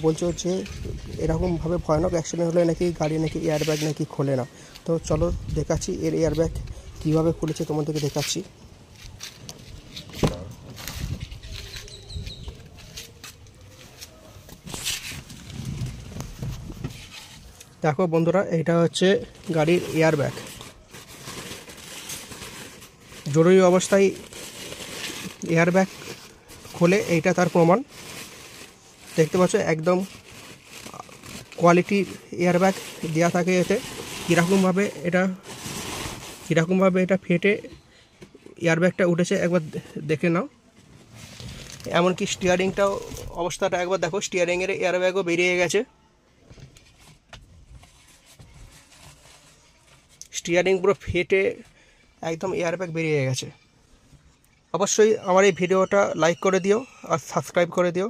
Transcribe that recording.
বলছে যে এরকমভাবে ভয়ানক অ্যাক্সিডেন্ট হলে নাকি গাড়ি নাকি এয়ারব্যাগ নাকি খোলে না। তো চলো দেখাচ্ছি এর এয়ারব্যাগ কীভাবে খুলেছে, তোমাদেরকে দেখাচ্ছি। দেখো বন্ধুরা, এটা হচ্ছে গাড়ির এয়ারব্যাগ। জরুরি অবস্থায় এয়ারব্যাগ খোলে, এইটা তার প্রমাণ। দেখতে পাচ্ছ একদম কোয়ালিটির এয়ারব্যাগ দেওয়া থাকে এতে। কীরকমভাবে এটা ফেটে এয়ারব্যাগটা উঠেছে একবার দেখে নাও। এমনকি স্টিয়ারিংটাও অবস্থাটা একবার দেখো, স্টিয়ারিংয়ের এয়ারব্যাগও বেরিয়ে গেছে। স্টিয়ারিং পুরো ফেটে একদম এয়ারব্যাগ বেরিয়ে গেছে। অবশ্যই আমার এই ভিডিওটা লাইক করে দিও আর সাবস্ক্রাইব করে দিও।